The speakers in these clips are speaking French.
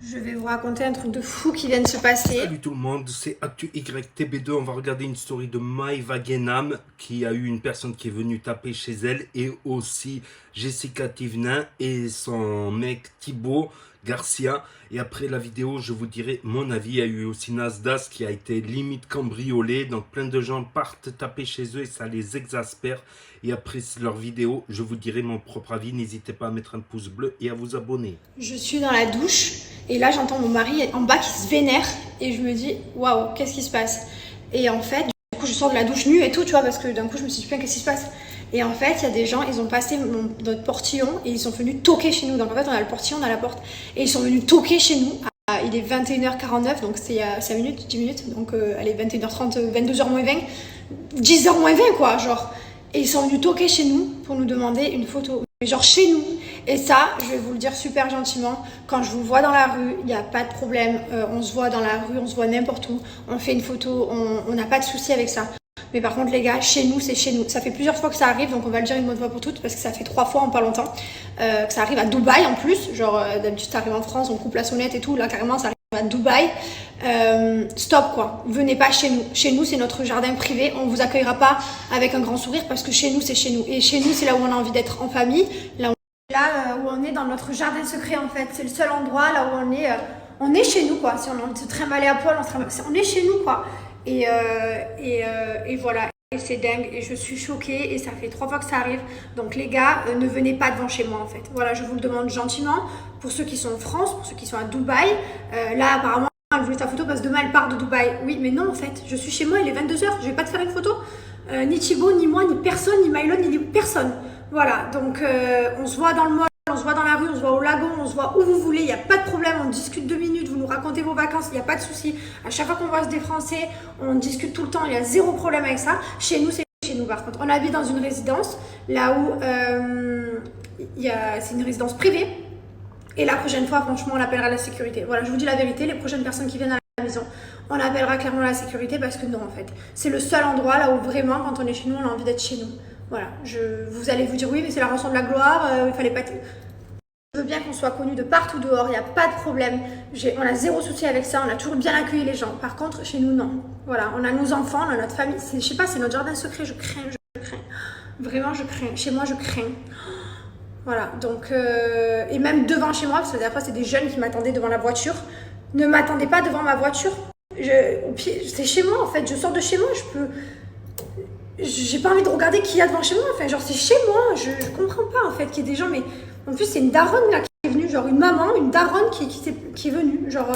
Je vais vous raconter un truc de fou qui vient de se passer. Salut tout le monde, c'est Actu YTB2. On va regarder une story de Maïva Genam qui a eu une personne qui est venue taper chez elle et aussi Jessica Thivenin et son mec Thibaut Garcia. Et après la vidéo, je vous dirai mon avis. Il y a eu aussi Nasdaq qui a été limite cambriolé. Donc plein de gens partent taper chez eux et ça les exaspère. Et après leur vidéo, je vous dirai mon propre avis. N'hésitez pas à mettre un pouce bleu et à vous abonner. Je suis dans la douche et là j'entends mon mari en bas qui se vénère et je me dis waouh, qu'est-ce qui se passe? Et en fait, du coup je sors de la douche nue et tout, tu vois, parce que d'un coup je me suis dit putain, qu'est-ce qui se passe? Et en fait, il y a des gens, ils ont passé notre portillon et ils sont venus toquer chez nous. Donc en fait, on a le portillon, on a la porte et ils sont venus toquer chez nous. Il est 21h49, donc c'est 5 minutes, 10 minutes, donc allez, 21h30, 22h moins 20, 10h moins 20 quoi, genre. Et ils sont venus toquer chez nous pour nous demander une photo, mais genre chez nous. Et ça, je vais vous le dire super gentiment, quand je vous vois dans la rue, il n'y a pas de problème, on se voit dans la rue, on se voit n'importe où, on fait une photo, on n'a pas de souci avec ça. Mais par contre les gars, chez nous, c'est chez nous. Ça fait plusieurs fois que ça arrive, donc on va le dire une bonne fois pour toutes, parce que ça fait 3 fois en pas longtemps, que ça arrive à Dubaï en plus, genre d'habitude ça arrive en France, on coupe la sonnette et tout, là carrément ça arrive à Dubaï. Stop quoi, venez pas chez nous. Chez nous c'est notre jardin privé, on vous accueillera pas avec un grand sourire parce que chez nous c'est chez nous. Et chez nous c'est là où on a envie d'être en famille, là où on est dans notre jardin secret en fait. C'est le seul endroit là où on est chez nous quoi. Si on a envie de se trimballer à poil, on est chez nous quoi. Et voilà. Et c'est dingue et je suis choquée et ça fait 3 fois que ça arrive. Donc les gars, ne venez pas devant chez moi en fait. Voilà, je vous le demande gentiment. Pour ceux qui sont en France, pour ceux qui sont à Dubaï, là apparemment elle voulait ta photo parce que demain elle part de Dubaï. Oui, mais non en fait, je suis chez moi, il est 22h, je vais pas te faire une photo. Ni Thibaut, ni moi, ni personne, ni Mylon, ni personne. Voilà, donc on se voit dans le mall, on se voit dans la rue, on se voit au lagon, on se voit où vous voulez, il n'y a pas de problème, on discute 2 minutes, vous nous racontez vos vacances, il n'y a pas de souci. À chaque fois qu'on voit des Français, on discute tout le temps, il y a 0 problème avec ça. Chez nous, c'est chez nous par contre. On habite dans une résidence, là où c'est une résidence privée. Et la prochaine fois, franchement, on appellera la sécurité. Voilà, je vous dis la vérité, les prochaines personnes qui viennent à la maison, on appellera clairement la sécurité parce que non, en fait. C'est le seul endroit là où vraiment, quand on est chez nous, on a envie d'être chez nous. Voilà, vous allez vous dire oui, mais c'est la rançon de la gloire, il fallait pas... Je veux bien qu'on soit connu de partout dehors, il n'y a pas de problème. On a 0 souci avec ça, on a toujours bien accueilli les gens. Par contre, chez nous, non. Voilà, on a nos enfants, on a notre famille. Je sais pas, c'est notre jardin secret, je crains. Vraiment, je crains. Chez moi, je crains. Voilà, donc... et même devant chez moi, parce que la dernière fois, c'est des jeunes qui m'attendaient devant la voiture. Ne m'attendez pas devant ma voiture. C'est chez moi, en fait. Je sors de chez moi, j'ai pas envie de regarder qui y a devant chez moi, enfin genre c'est chez moi, je comprends pas en fait qu'il y ait des gens, mais en plus c'est une daronne là qui est venue, genre une maman, une daronne qui est venue, genre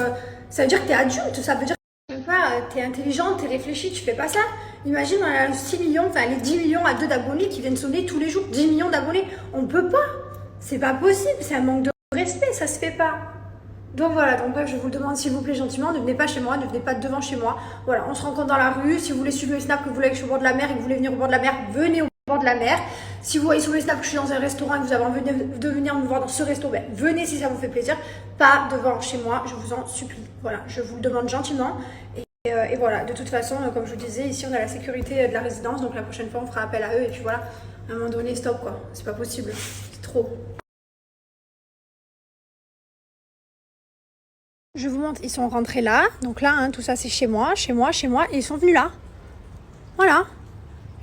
ça veut dire que t'es adulte, ça veut dire que t'es intelligente, t'es réfléchie, tu fais pas ça. Imagine on a 6 millions, enfin les 10 millions à 2 d'abonnés qui viennent sonner tous les jours, 10 millions d'abonnés, on peut pas, c'est pas possible, c'est un manque de respect, ça se fait pas. Donc voilà, donc bref, je vous le demande s'il vous plaît gentiment, ne venez pas chez moi, ne venez pas devant chez moi. Voilà, on se rencontre dans la rue. Si vous voulez suivre mes snaps, que vous voulez que je suis au bord de la mer et que vous voulez venir au bord de la mer, venez au bord de la mer. Si vous voyez sur mes snaps que je suis dans un restaurant et que vous avez envie de venir me voir dans ce resto, ben, venez si ça vous fait plaisir. Pas devant chez moi, je vous en supplie. Voilà, je vous le demande gentiment. Et voilà, de toute façon, comme je vous disais, ici on a la sécurité de la résidence, donc la prochaine fois on fera appel à eux et puis voilà, à un moment donné, stop quoi, c'est pas possible, c'est trop. Je vous montre, ils sont rentrés là. Donc là, hein, tout ça, c'est chez moi. Et ils sont venus là. Voilà.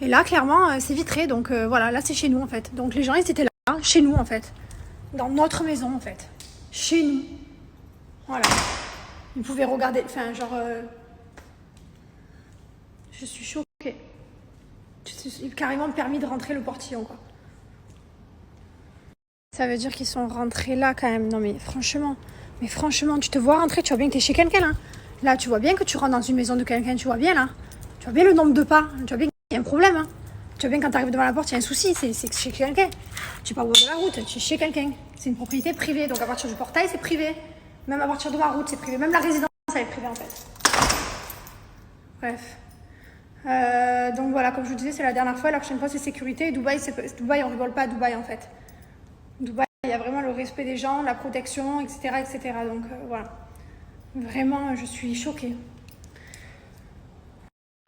Et là, clairement, c'est vitré. Donc voilà, là, c'est chez nous, en fait. Donc les gens, ils étaient là, chez nous, en fait. Dans notre maison, en fait. Chez nous. Voilà. Ils pouvaient regarder, enfin, genre... Je suis choquée. Ils ont carrément permis de rentrer le portillon, quoi. Ça veut dire qu'ils sont rentrés là, quand même. Non, mais franchement... Mais franchement, tu te vois rentrer, tu vois bien que tu es chez quelqu'un là. Là, tu vois bien que tu rentres dans une maison de quelqu'un, tu vois bien là. Tu vois bien le nombre de pas, tu vois bien qu'il y a un problème. Hein. Tu vois bien quand tu arrives devant la porte, il y a un souci, c'est chez quelqu'un. Tu pars au bord de la route, tu es chez quelqu'un. C'est une propriété privée, donc à partir du portail, c'est privé. Même à partir de ma route, c'est privé. Même la résidence, elle est privée en fait. Bref. Donc voilà, comme je vous disais, c'est la dernière fois. La prochaine fois, c'est sécurité. Dubaï, on rigole pas à Dubaï en fait. Dubaï, il y a vraiment le respect des gens, la protection, etc. etc. Donc voilà. Vraiment, je suis choquée.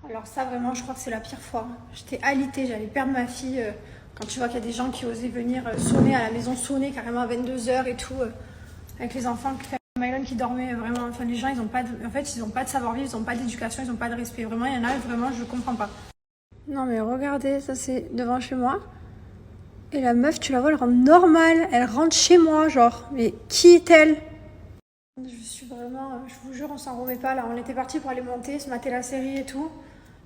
Alors ça, vraiment, je crois que c'est la pire fois. J'étais alitée, j'allais perdre ma fille. Quand tu vois qu'il y a des gens qui osaient venir sonner à la maison, sonner carrément à 22h et tout, avec les enfants. Mylan qui dormait vraiment, enfin les gens ils ont pas de, en fait ils ont pas de savoir-vivre, ils ont pas d'éducation, ils ont pas de respect. Vraiment il y en a vraiment je comprends pas. Non mais regardez, ça c'est devant chez moi. Et la meuf tu la vois elle rentre normale, elle rentre chez moi genre, mais qui est-elle? Je suis vraiment, je vous jure on s'en remet pas là, on était parti pour aller monter, se mater la série et tout.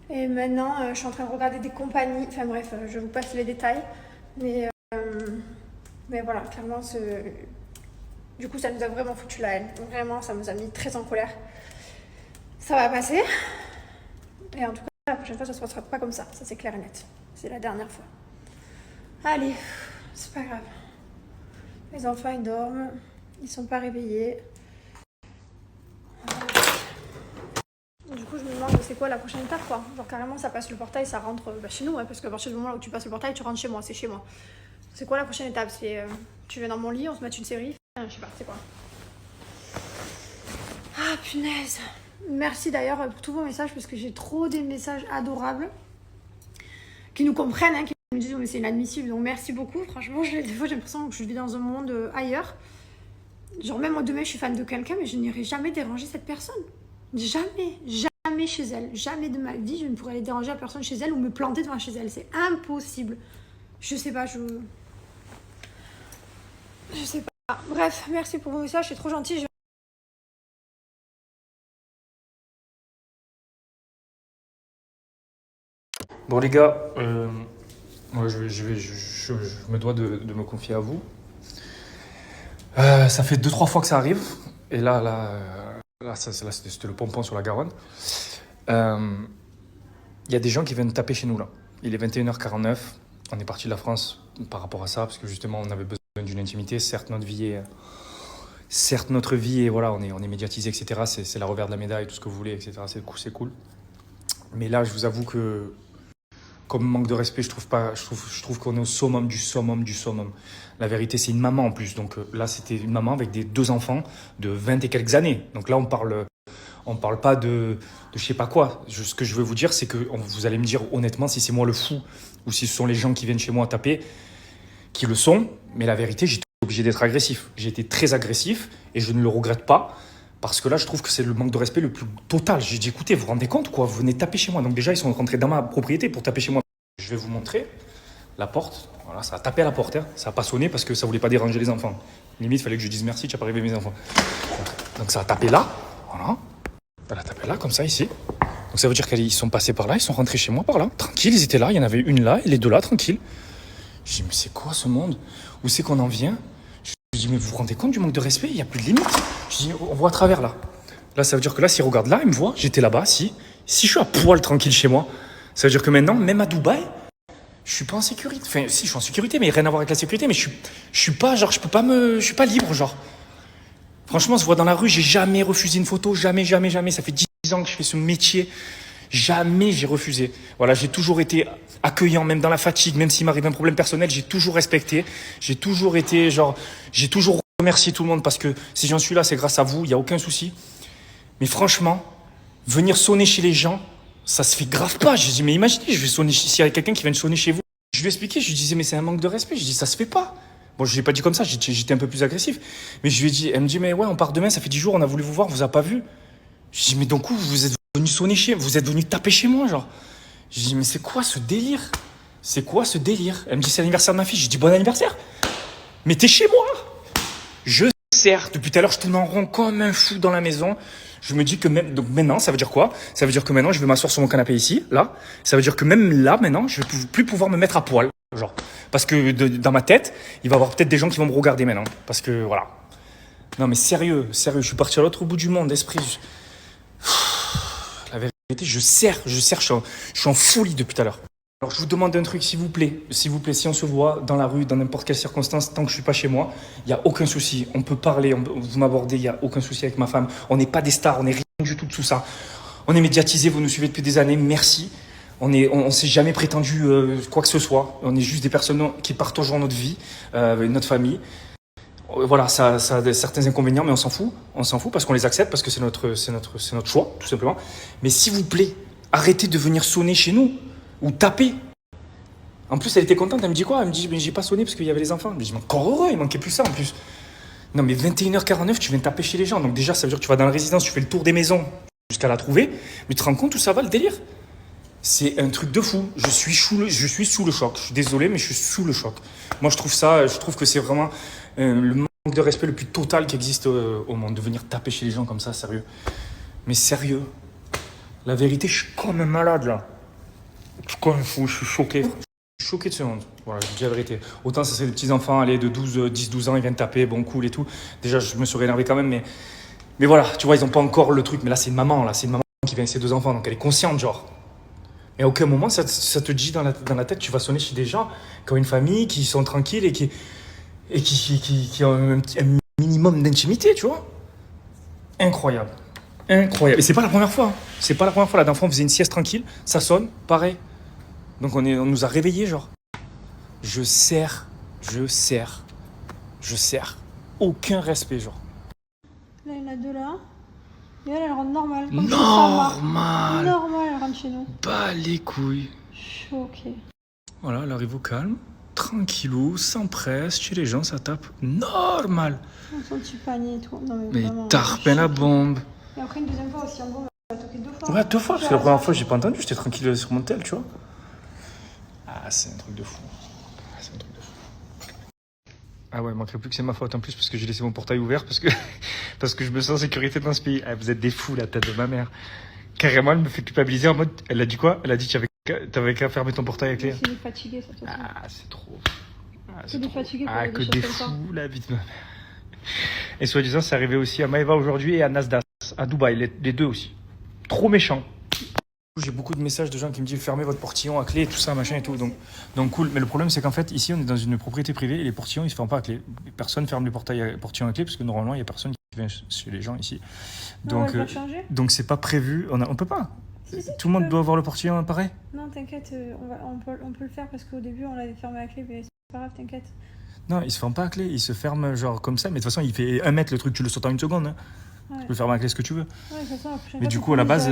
Et maintenant je suis en train de regarder des compagnies, enfin bref je vous passe les détails. Mais voilà, clairement du coup, ça nous a vraiment foutu la haine. Vraiment, ça nous a mis très en colère. Ça va passer. Et en tout cas, la prochaine fois, ça se passera pas comme ça. Ça, c'est clair et net. C'est la dernière fois. Allez, c'est pas grave. Les enfants, ils dorment. Ils sont pas réveillés. Du coup, je me demande c'est quoi la prochaine étape, quoi. Genre, carrément, ça passe le portail, ça rentre chez nous, hein, parce qu'à partir du moment où tu passes le portail, tu rentres chez moi, c'est chez moi. C'est quoi la prochaine étape? C'est tu viens dans mon lit, on se met une série. Je sais pas, c'est quoi? Ah punaise. Merci d'ailleurs pour tous vos messages parce que j'ai trop des messages adorables qui nous comprennent, hein, qui nous disent mais c'est inadmissible. Donc merci beaucoup. Franchement, des fois j'ai l'impression que je vis dans un monde ailleurs. Genre même moi demain je suis fan de quelqu'un mais je n'irai jamais déranger cette personne. Jamais, jamais chez elle. Jamais de ma vie je ne pourrais aller déranger la personne chez elle ou me planter devant chez elle. C'est impossible. Je sais pas, je sais pas. Bref, merci pour vos messages, c'est trop gentil. Bon les gars, moi je me dois de me confier à vous. Ça fait 2-3 fois que ça arrive. Et là c'était le pompon sur la Garonne. Il y a des gens qui viennent taper chez nous là. Il est 21h49. On est parti de la France par rapport à ça, parce que justement on avait besoin d'une intimité. Certes notre vie est voilà, on est médiatisé, etc. C'est la revers de la médaille, tout ce que vous voulez, etc. C'est cool. Mais là je vous avoue que comme manque de respect, je trouve qu'on est au summum du summum du summum. La vérité, c'est une maman en plus. Donc là, c'était une maman avec deux enfants de 20 et quelques années. Donc là, on parle pas de je sais pas quoi. Ce que je veux vous dire, c'est que vous allez me dire honnêtement si c'est moi le fou ou si ce sont les gens qui viennent chez moi taper, qui le sont. Mais la vérité, j'étais obligé d'être agressif. J'ai été très agressif et je ne le regrette pas. Parce que là, je trouve que c'est le manque de respect le plus total. J'ai dit, écoutez, vous vous rendez compte, quoi? Vous venez taper chez moi. Donc déjà, ils sont rentrés dans ma propriété pour taper chez moi. Je vais vous montrer la porte. Voilà, ça a tapé à la porte. Hein. Ça n'a pas sonné parce que ça ne voulait pas déranger les enfants. Limite, il fallait que je dise merci, tu n'as pas réveillé mes enfants. Donc ça a tapé là. Voilà. Elle a tapé là, comme ça, ici. Donc ça veut dire qu'ils sont passés par là, ils sont rentrés chez moi par là. Tranquille, ils étaient là. Il y en avait une là et les deux là, tranquille. Je dis, mais c'est quoi ce monde? Où c'est qu'on en vient? Je dis, mais vous vous rendez compte du manque de respect? Il n'y a plus de limite. Je dis, on voit à travers là. Là, ça veut dire que là, s'ils regardent là, ils me voient. J'étais là-bas, si je suis à poil tranquille chez moi, ça veut dire que maintenant, même à Dubaï, je suis pas en sécurité. Enfin, si, je suis en sécurité, mais rien à voir avec la sécurité. Mais je suis pas, genre, je suis pas libre, genre. Franchement, on se voit dans la rue, j'ai jamais refusé une photo. Jamais. Ça fait 10 ans que je fais ce métier. Jamais j'ai refusé. Voilà, j'ai toujours été accueillant, même dans la fatigue, même s'il m'arrive un problème personnel, j'ai toujours respecté. J'ai toujours été, genre, j'ai toujours remercié tout le monde parce que si j'en suis là, c'est grâce à vous, il n'y a aucun souci. Mais franchement, venir sonner chez les gens, ça se fait grave pas. Je dis, mais imaginez, je vais sonner, s'il y a quelqu'un qui vient sonner chez vous. Je lui ai expliqué, je lui disais, mais c'est un manque de respect. Je dis, ça se fait pas. Bon, je lui ai pas dit comme ça, j'étais un peu plus agressif. Mais je lui ai dit, elle me dit, mais ouais, on part demain, ça fait 10 jours, on a voulu vous voir, vous a pas vu. Je dis, mais donc où vous êtes venu sonner vous êtes venu taper chez moi, genre. Je dis, mais c'est quoi ce délire? C'est quoi ce délire? Elle me dit, c'est l'anniversaire de ma fille. Je dis, bon anniversaire. Mais t'es chez moi. Je sers. Depuis tout à l'heure, je tourne en rond comme un fou dans la maison. Je me dis que même, donc maintenant, ça veut dire quoi? Ça veut dire que maintenant, je vais m'asseoir sur mon canapé ici, là. Ça veut dire que même là, maintenant, je vais plus pouvoir me mettre à poil, genre. Parce que dans ma tête, il va y avoir peut-être des gens qui vont me regarder maintenant. Parce que, voilà. Non, mais sérieux, je suis parti à l'autre bout du monde, esprit. La vérité, je suis en folie depuis tout à l'heure. Alors, je vous demande un truc, s'il vous plaît, si on se voit dans la rue, dans n'importe quelle circonstance, tant que je suis pas chez moi, il y a aucun souci. On peut parler, vous m'abordez, il y a aucun souci avec ma femme. On n'est pas des stars, on n'est rien du tout de tout ça. On est médiatisés, vous nous suivez depuis des années, merci. On s'est jamais prétendu quoi que ce soit. On est juste des personnes qui partagent notre vie, notre famille. Voilà, ça a certains inconvénients, mais on s'en fout parce qu'on les accepte, parce que c'est notre choix, tout simplement. Mais s'il vous plaît, arrêtez de venir sonner chez nous ou taper. En plus, elle était contente, elle me dit quoi? Elle me dit, mais j'ai pas sonné parce qu'il y avait les enfants. Je me dis, mais encore heureux, il manquait plus ça en plus. Non, mais 21h49, tu viens taper chez les gens. Donc déjà, ça veut dire que tu vas dans la résidence, tu fais le tour des maisons jusqu'à la trouver. Mais tu te rends compte où ça va, le délire? C'est un truc de fou. Je suis sous le choc. Je suis désolé, mais je suis sous le choc. Moi, je trouve que c'est vraiment le manque de respect le plus total qui existe au monde. De venir taper chez les gens comme ça, sérieux. Mais sérieux. La vérité, je suis comme un malade, là. Je suis comme un fou, je suis choqué. Je suis choqué de ce monde. Voilà, je dis la vérité. Autant ça, c'est des petits-enfants, allez, de 10-12 ans, ils viennent taper, bon, cool et tout. Déjà, je me serais énervé quand même, mais voilà, tu vois, ils n'ont pas encore le truc. Mais là, c'est une maman qui vient avec ses 2 enfants, donc elle est consciente, genre. Et à aucun moment, ça te dit dans la tête, tu vas sonner chez des gens qui ont une famille, qui sont tranquilles et qui ont un minimum d'intimité, tu vois. Incroyable. Incroyable. Et c'est pas la première fois. C'est pas la première fois. La dernière fois, on faisait une sieste tranquille, ça sonne, pareil. Donc on nous a réveillés, genre. Je serre. Aucun respect, genre. Là, il y en a 2 là. Et elle rentre normale. Normal. Normal, elle rentre chez nous. Bah les couilles. Choquée. Voilà, elle arrive au calme, tranquillou, sans presse, chez les gens, ça tape normal. Son petit panier et tout. Non, Mais vraiment, tarpin la bombe. Et après, une deuxième fois aussi, en gros, elle a toqué 2 fois. Ouais, 2 fois, parce que la première fois, j'ai pas entendu, j'étais tranquille sur mon tel, tu vois. Ah, c'est un truc de fou. Ah ouais, il manquerait plus que c'est ma faute en plus, parce que j'ai laissé mon portail ouvert, parce que je me sens en sécurité dans ce pays. Ah, vous êtes des fous, la tête de ma mère. Carrément, elle me fait culpabiliser en mode. Elle a dit quoi? Elle a dit que t'avais qu'à fermer ton portail avec les. C'est des fatigués, ça te fait. Ah, c'est trop. C'est des fatigués. Ah, que des fous, la vie de ma mère. Et soi-disant, c'est arrivé aussi à Maeva aujourd'hui et à Nasdaq, à Dubaï, les 2 aussi. Trop méchants. J'ai beaucoup de messages de gens qui me disent fermez votre portillon à clé, tout ça, machin et tout. Donc cool. Mais le problème, c'est qu'en fait, ici, on est dans une propriété privée et les portillons, ils se ferment pas à clé. Personne ferme les portillons à clé parce que normalement, il y a personne qui vient chez les gens ici. Donc c'est pas prévu. On peut pas. Si, tout le monde doit avoir le portillon pareil. Non, t'inquiète, on peut le faire parce qu'au début, on l'avait fermé à clé, mais c'est pas grave, t'inquiète. Non, il se ferme pas à clé, il se ferme genre comme ça. Mais de toute façon, il fait 1 mètre le truc, tu le sautes en 1 seconde. Hein. Ouais. Tu peux fermer à clé ce que tu veux. Ouais, de toute façon, la prochaine mais fois, du coup, à la base.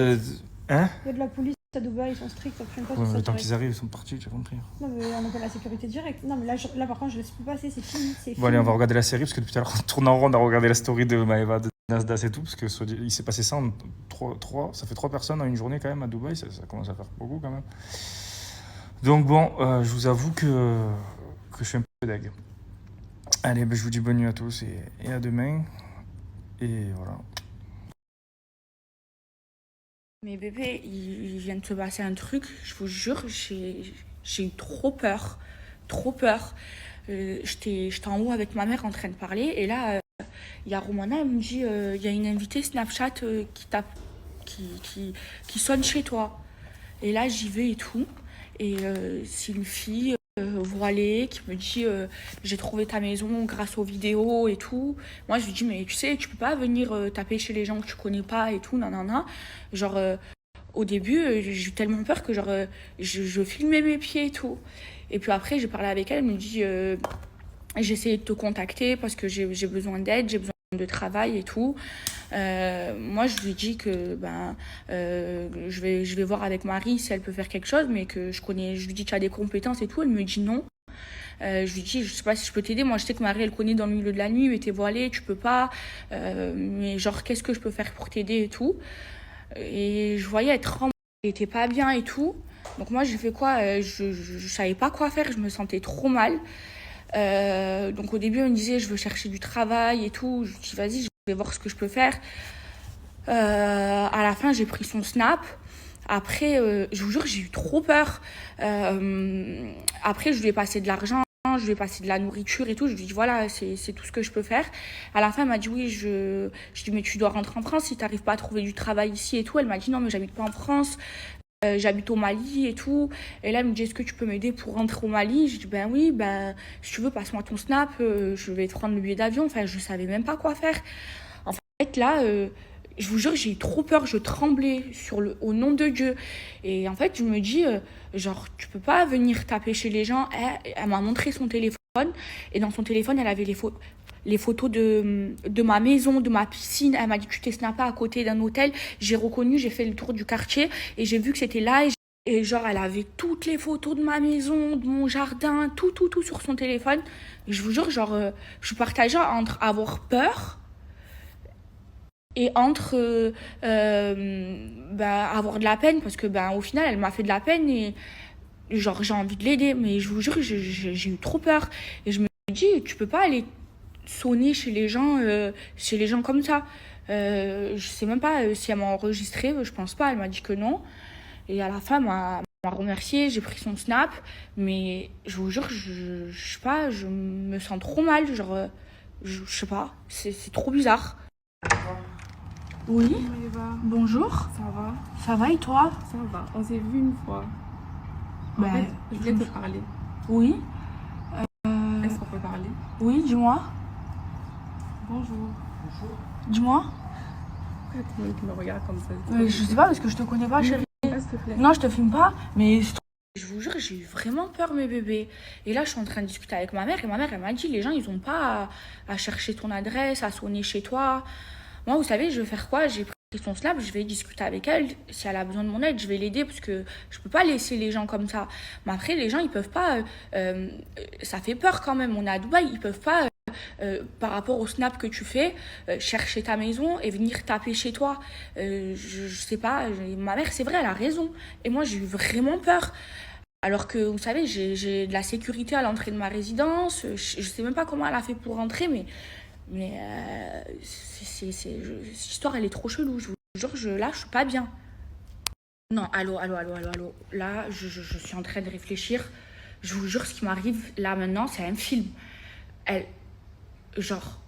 Hein? Il y a de la police à Dubaï, ils sont stricts. La prochaine fois, ouais, le temps qu'ils arrivent, ils sont partis, tu as compris. Non, mais on appelle la sécurité directe. Non, mais là par contre, je laisse plus passer, c'est fini. Bon, allez, on va regarder la série parce que depuis tout à l'heure, on tourne en rond à regarder la story de Maeva, de Nasdaq et tout. Parce qu'il s'est passé ça en 3 personnes en une journée quand même à Dubaï. Ça commence à faire beaucoup quand même. Donc bon, je vous avoue que je suis un peu deg. Allez, je vous dis bonne nuit à tous et à demain. Et voilà. Mais bébé, il vient de se passer un truc, je vous jure, j'ai eu trop peur. J'étais en haut avec ma mère en train de parler et là, il y a Romana, elle me dit, il y a une invitée Snapchat qui sonne chez toi. Et là, j'y vais et tout. Et c'est une fille voilée qui me dit, j'ai trouvé ta maison grâce aux vidéos et tout. Moi, je lui dis, mais tu sais, tu peux pas venir taper chez les gens que tu connais pas et tout, nanana. Genre, au début, j'ai eu tellement peur que genre, je filmais mes pieds et tout. Et puis après, j'ai parlé avec elle, elle me dit, j'ai essayé de te contacter parce que j'ai besoin d'aide, j'ai besoin de travail et tout. Moi, je lui dis que je vais voir avec Marie si elle peut faire quelque chose, mais que je lui dis tu as des compétences et tout. Elle me dit non. Je lui dis je sais pas si je peux t'aider. Moi, je sais que Marie elle connaît dans le milieu de la nuit, mais t'es voilée, tu peux pas. Mais genre qu'est-ce que je peux faire pour t'aider et tout. Et je voyais être tremblée, elle était pas bien et tout. Donc moi, j'ai fait quoi? Je savais pas quoi faire. Je me sentais trop mal. Donc au début, elle me disait je veux chercher du travail et tout. Je dis vas-y, je vais voir ce que je peux faire. À la fin, j'ai pris son snap. Après, je vous jure, j'ai eu trop peur. Après, je lui ai passé de l'argent, je lui ai passé de la nourriture et tout. Je lui ai dit voilà, c'est tout ce que je peux faire. À la fin, elle m'a dit oui. Je dis mais tu dois rentrer en France si tu n'arrives pas à trouver du travail ici et tout. Elle m'a dit non, mais j'habite pas en France. J'habite au Mali et tout. Et là, elle me dit, est-ce que tu peux m'aider pour rentrer au Mali? Je dis, ben oui, si tu veux, passe-moi ton snap, je vais te prendre le billet d'avion. Enfin, je savais même pas quoi faire. En fait, là, je vous jure, j'ai eu trop peur, je tremblais au nom de Dieu. Et en fait, je me dis, genre, tu peux pas venir taper chez les gens. Elle m'a montré son téléphone. Et dans son téléphone, elle avait les photos de ma maison, de ma piscine. Elle m'a dit tu t'es snappé à côté d'un hôtel. J'ai reconnu, j'ai fait le tour du quartier et j'ai vu que c'était là et Et genre, elle avait toutes les photos de ma maison, de mon jardin, tout sur son téléphone. Et je vous jure, genre, je partageais entre avoir peur et entre avoir de la peine. Parce que, au final, elle m'a fait de la peine et genre, j'ai envie de l'aider. Mais je vous jure, j'ai eu trop peur. Et je me dis, tu peux pas aller sonner chez les gens comme ça. Je sais même pas si elle m'a enregistré, je pense pas, elle m'a dit que non. Et à la fin, elle m'a remercié, j'ai pris son snap, mais je vous jure, je sais pas, je me sens trop mal, genre, je sais pas, c'est trop bizarre. Oui, Comment il va? bonjour, Ça va? ça va et toi? Ça va. On s'est vu une fois. En Ben, fait, je voulais te parler. Oui, Est-ce qu'on peut parler? oui, dis-moi, Bonjour. dis-moi. Pourquoi tout le monde qui me regarde comme ça? Je sais pas parce que je te connais pas, chérie. S'il te plaît. Non, je te filme pas, mais je vous jure, j'ai eu vraiment peur, mes bébés. Et là, je suis en train de discuter avec ma mère, et ma mère, elle m'a dit, les gens, ils ont pas à chercher ton adresse, à sonner chez toi. Moi, vous savez, je vais faire quoi? J'ai pris son snap, je vais discuter avec elle. Si elle a besoin de mon aide, je vais l'aider, parce que je peux pas laisser les gens comme ça. Mais après, les gens, ils peuvent pas... ça fait peur quand même, on est à Dubaï, ils peuvent pas... par rapport au snap que tu fais, chercher ta maison et venir taper chez toi. Je sais pas, ma mère, c'est vrai, elle a raison. Et moi, j'ai eu vraiment peur. Alors que, vous savez, j'ai de la sécurité à l'entrée de ma résidence. Je sais même pas comment elle a fait pour rentrer, mais cette histoire, elle est trop chelou. Je vous jure, là, je suis pas bien. Non, allô. Là, je suis en train de réfléchir. Je vous jure, ce qui m'arrive là maintenant, c'est un film. Genre,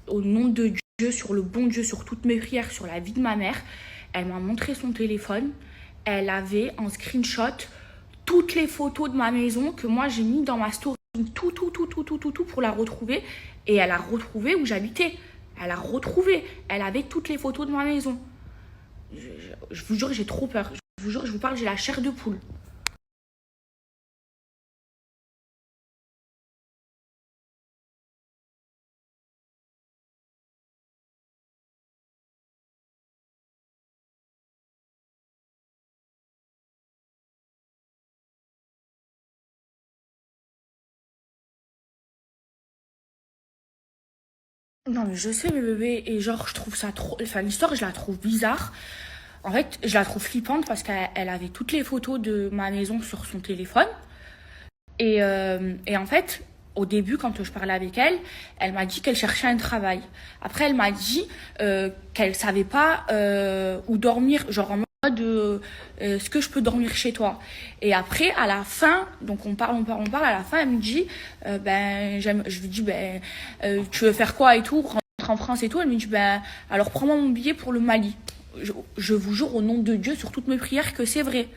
au nom de Dieu, sur le bon Dieu, sur toutes mes prières, sur la vie de ma mère, elle m'a montré son téléphone. Elle avait en screenshot toutes les photos de ma maison que moi j'ai mis dans ma story. Tout pour la retrouver. Et elle a retrouvé où j'habitais. Elle a retrouvé. Elle avait toutes les photos de ma maison. Je vous jure, j'ai trop peur. Je vous jure, je vous parle, j'ai la chair de poule. Non, mais je sais, mes bébés, et genre, je trouve ça trop. Enfin, l'histoire, je la trouve bizarre. En fait, je la trouve flippante parce qu'elle avait toutes les photos de ma maison sur son téléphone. Et en fait, au début, quand je parlais avec elle, elle m'a dit qu'elle cherchait un travail. Après, elle m'a dit qu'elle savait pas où dormir, genre en mode est-ce que je peux dormir chez toi? Et après, à la fin, donc on parle, à la fin, elle me dit je lui dis tu veux faire quoi et tout, rentrer en France et tout. Elle me dit alors prends-moi mon billet pour le Mali. Je vous jure au nom de Dieu sur toutes mes prières que c'est vrai.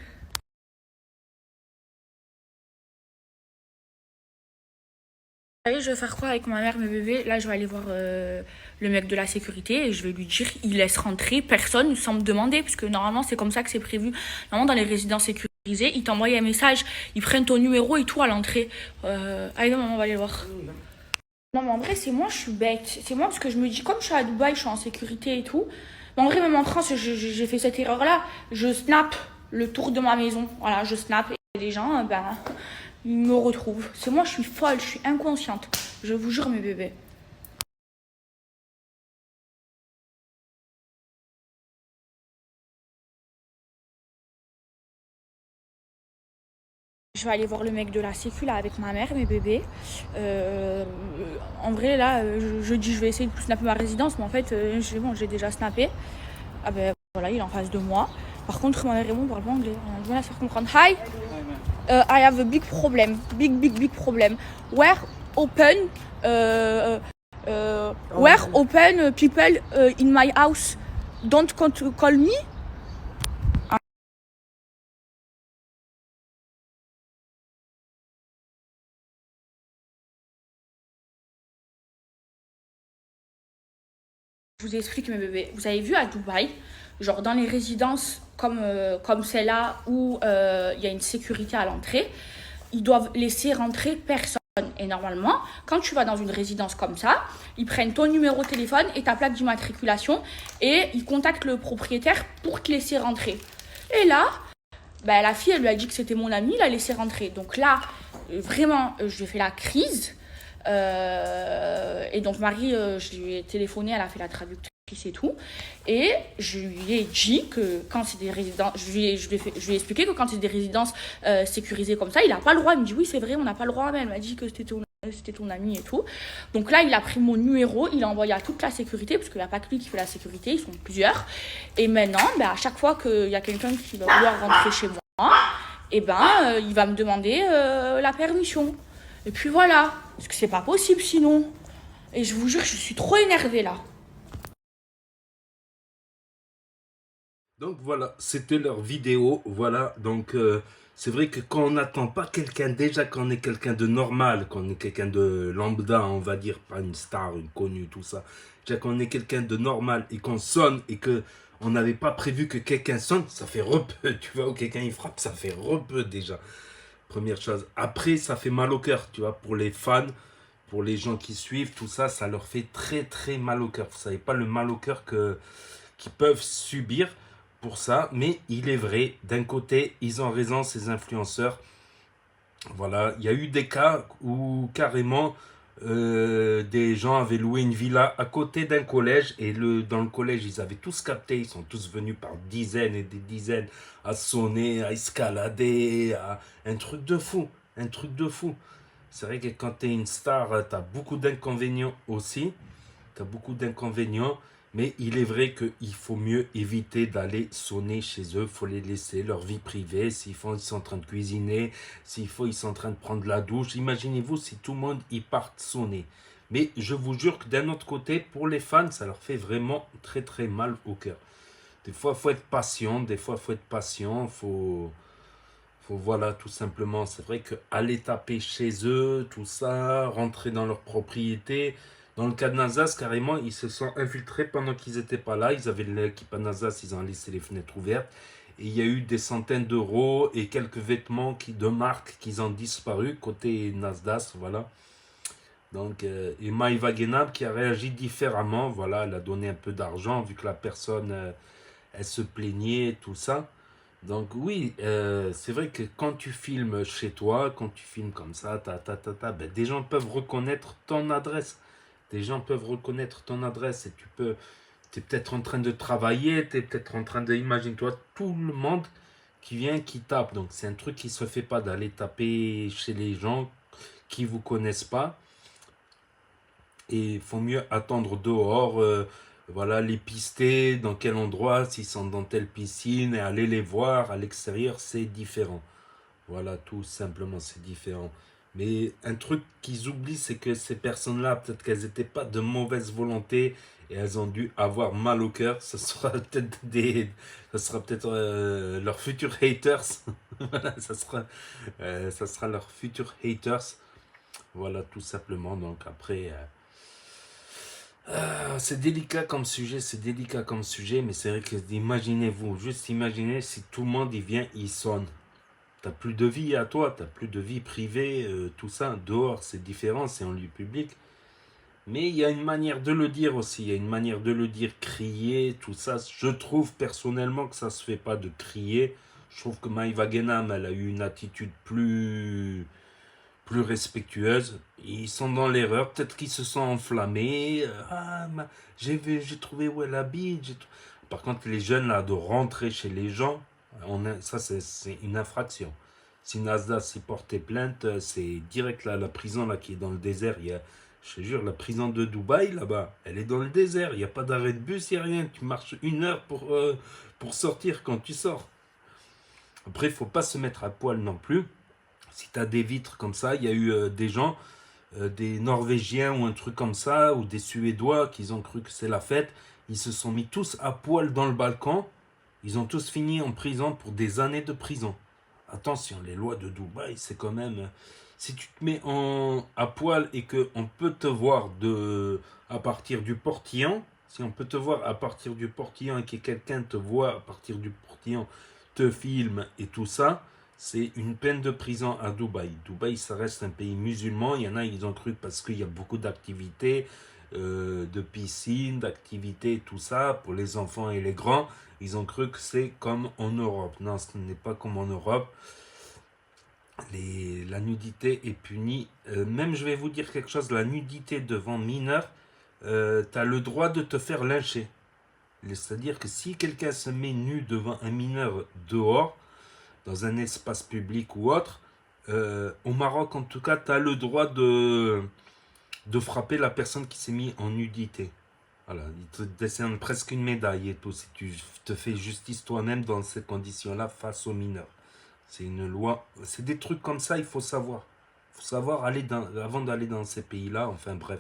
Vous savez, je vais faire quoi avec ma mère, mes bébés? Là, je vais aller voir le mec de la sécurité et je vais lui dire il laisse rentrer personne sans me demander, parce que normalement, c'est comme ça que c'est prévu. Normalement, dans les résidences sécurisées, ils t'envoient un message, ils prennent ton numéro et tout à l'entrée. Allez, non, maman, on va aller voir. Non, mais en vrai, c'est moi, je suis bête. C'est moi, parce que je me dis, comme je suis à Dubaï, je suis en sécurité et tout. Mais en vrai, même en France, j'ai fait cette erreur-là. Je snap le tour de ma maison. Voilà, je snap et les gens, ils me retrouvent. C'est moi, je suis folle, je suis inconsciente. Je vous jure, mes bébés. Je vais aller voir le mec de la sécu là avec ma mère et mes bébés. En vrai, là, je dis je vais essayer de plus snapper ma résidence, mais en fait, j'ai déjà snappé. Ah ben voilà, il est en face de moi. Par contre, ma mère et moi, on parle pas anglais. Je vais la faire comprendre. Hi! I have a big problem. Big problem. Where open people in my house don't call me? Je vous explique, mes bébés. Vous avez vu à Dubaï, genre dans les résidences comme celle-là où il y a une sécurité à l'entrée, ils doivent laisser rentrer personne. Et normalement, quand tu vas dans une résidence comme ça, ils prennent ton numéro de téléphone et ta plaque d'immatriculation et ils contactent le propriétaire pour te laisser rentrer. Et là, bah, la fille, elle lui a dit que c'était mon ami, il a laissé rentrer. Donc là, vraiment, je lui ai fait la crise. Et donc Marie, je lui ai téléphoné, elle a fait la traductrice et tout. Et je lui ai dit que quand c'est des résidences, je lui ai expliqué que quand c'est des résidences sécurisées comme ça, il n'a pas le droit. Il me dit oui, c'est vrai, on n'a pas le droit. Mais elle m'a dit que c'était ton ami et tout. Donc là, il a pris mon numéro, il a envoyé à toute la sécurité, parce qu'il n'y a pas que lui qui fait la sécurité, ils sont plusieurs. Et maintenant, ben, à chaque fois qu'il y a quelqu'un qui va vouloir rentrer chez moi, et ben, il va me demander la permission. Et puis voilà, parce que c'est pas possible sinon. Et je vous jure, je suis trop énervée là. Donc voilà, c'était leur vidéo. Voilà, donc c'est vrai que quand on n'attend pas quelqu'un, déjà quand on est quelqu'un de normal, quand on est quelqu'un de lambda, on va dire, pas une star, une connue, tout ça. Déjà quand on est quelqu'un de normal et qu'on sonne et que on n'avait pas prévu que quelqu'un sonne, ça fait repeu, tu vois, ou quelqu'un il frappe, ça fait repeu déjà. Première chose. Après, ça fait mal au cœur, tu vois, pour les fans, pour les gens qui suivent, tout ça, ça leur fait très très mal au cœur. Vous savez pas le mal au cœur qu'ils peuvent subir pour ça, mais il est vrai, d'un côté, ils ont raison, ces influenceurs. Voilà, il y a eu des cas où carrément des gens avaient loué une villa à côté d'un collège et dans le collège, ils avaient tous capté, ils sont tous venus par dizaines et des dizaines à sonner, à escalader, à un truc de fou, un truc de fou. C'est vrai que quand tu es une star, tu as beaucoup d'inconvénients aussi. Tu as beaucoup d'inconvénients, mais il est vrai qu'il faut mieux éviter d'aller sonner chez eux. Il faut les laisser leur vie privée. S'ils sont en train de cuisiner, s'il faut, ils sont en train de prendre la douche. Imaginez-vous si tout le monde y part sonner. Mais je vous jure que d'un autre côté, pour les fans, ça leur fait vraiment très très mal au cœur. Des fois, il faut être patient. Des fois, il faut être patient. Voilà, tout simplement. C'est vrai qu'aller taper chez eux, tout ça, rentrer dans leur propriété. Dans le cas de Nazas, carrément, ils se sont infiltrés pendant qu'ils n'étaient pas là. Ils avaient l'équipe à Nazas, ils ont laissé les fenêtres ouvertes. Et il y a eu des centaines d'euros et quelques vêtements de marque qui ont disparu côté Nasdaq, voilà. Donc, et Maïva Genab qui a réagi différemment, voilà, elle a donné un peu d'argent vu que la personne, elle se plaignait, tout ça. Donc oui, c'est vrai que quand tu filmes chez toi, quand tu filmes comme ça, ben, des gens peuvent reconnaître ton adresse. Des gens peuvent reconnaître ton adresse et tu es peut-être en train de travailler, tu es peut-être en train de, imagine-toi, tout le monde qui vient, qui tape. Donc c'est un truc qui se fait pas d'aller taper chez les gens qui vous connaissent pas. Et il faut mieux attendre dehors, voilà, les pister, dans quel endroit, s'ils sont dans telle piscine, et aller les voir à l'extérieur, c'est différent. Voilà, tout simplement, c'est différent. Mais un truc qu'ils oublient, c'est que ces personnes-là, peut-être qu'elles n'étaient pas de mauvaise volonté et elles ont dû avoir mal au cœur. Ça sera peut-être leurs futurs haters. Voilà, ça sera leurs futurs haters. Voilà, tout simplement. Donc après, c'est délicat comme sujet, mais c'est vrai que imaginez-vous, juste imaginez si tout le monde y vient, il sonne. T'as plus de vie à toi, t'as plus de vie privée, tout ça. Dehors, c'est différent, c'est en lieu public. Mais il y a une manière de le dire aussi, il y a une manière de le dire, crier, tout ça. Je trouve personnellement que ça se fait pas de crier. Je trouve que Maïva Genam, elle a eu une attitude plus respectueuse. Ils sont dans l'erreur, peut-être qu'ils se sont enflammés. J'ai trouvé où elle habite. Par contre, les jeunes, là, de rentrer chez les gens, ça, c'est une infraction. Si Nasdaq s'est porté plainte, c'est direct là, la prison là, qui est dans le désert. Je te jure, la prison de Dubaï, là-bas, elle est dans le désert. Il n'y a pas d'arrêt de bus, il n'y a rien. Tu marches 1 heure pour sortir quand tu sors. Après, il ne faut pas se mettre à poil non plus. Si tu as des vitres comme ça, il y a eu des gens, des Norvégiens ou un truc comme ça, ou des Suédois qui ont cru que c'est la fête. Ils se sont mis tous à poil dans le balcon. Ils ont tous fini en prison pour des années de prison. Attention, les lois de Dubaï, c'est quand même... Si tu te mets à poil et qu'on peut te voir à partir du portillon, si on peut te voir à partir du portillon et que quelqu'un te voit à partir du portillon, te filme et tout ça, c'est une peine de prison à Dubaï. Dubaï, ça reste un pays musulman. Il y en a, ils ont cru parce qu'il y a beaucoup d'activités. de piscine, d'activités, tout ça, pour les enfants et les grands. Ils ont cru que c'est comme en Europe. Non, ce n'est pas comme en Europe. La nudité est punie. Même, je vais vous dire quelque chose, la nudité devant mineur, tu as le droit de te faire lyncher. C'est-à-dire que si quelqu'un se met nu devant un mineur dehors, dans un espace public ou autre, au Maroc en tout cas, tu as le droit de frapper la personne qui s'est mise en nudité. Voilà, il te décerne presque une médaille et tout, si tu te fais justice toi-même dans ces conditions-là face aux mineurs. C'est une loi, c'est des trucs comme ça, il faut savoir. Il faut savoir avant d'aller dans ces pays-là, enfin bref.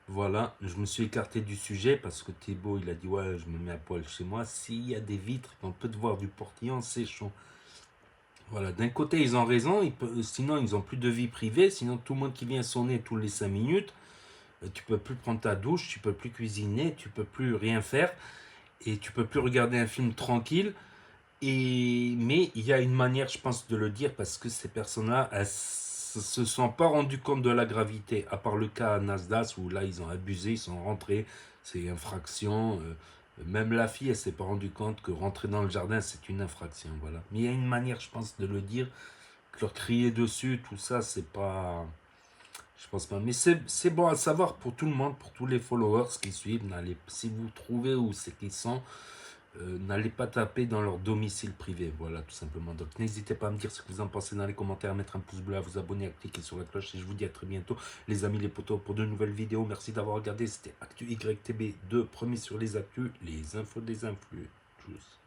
Voilà, je me suis écarté du sujet parce que Thibaut, il a dit, ouais, je me mets à poil chez moi. S'il y a des vitres, on peut te voir du portillon, c'est chaud. Voilà, d'un côté, ils ont raison, sinon ils n'ont plus de vie privée, sinon tout le monde qui vient sonner tous les 5 minutes, tu peux plus prendre ta douche, tu peux plus cuisiner, tu peux plus rien faire, et tu peux plus regarder un film tranquille. Mais il y a une manière, je pense, de le dire, parce que ces personnes-là, elles se sont pas rendues compte de la gravité, à part le cas à Nasdaq, où là, ils ont abusé, ils sont rentrés, c'est infraction. Même la fille, elle s'est pas rendue compte que rentrer dans le jardin, c'est une infraction, voilà. Mais il y a une manière, je pense, de le dire, que leur crier dessus, tout ça, c'est pas... Je pense pas. Mais c'est bon à savoir pour tout le monde, pour tous les followers qui suivent. Si vous trouvez où c'est qu'ils sont, n'allez pas taper dans leur domicile privé. Voilà, tout simplement. Donc, n'hésitez pas à me dire ce que vous en pensez dans les commentaires, à mettre un pouce bleu, à vous abonner, à cliquer sur la cloche. Et je vous dis à très bientôt, les amis, les potos, pour de nouvelles vidéos. Merci d'avoir regardé. C'était Actu YTB2, premier sur les actus, les infos des influx. Tchuss.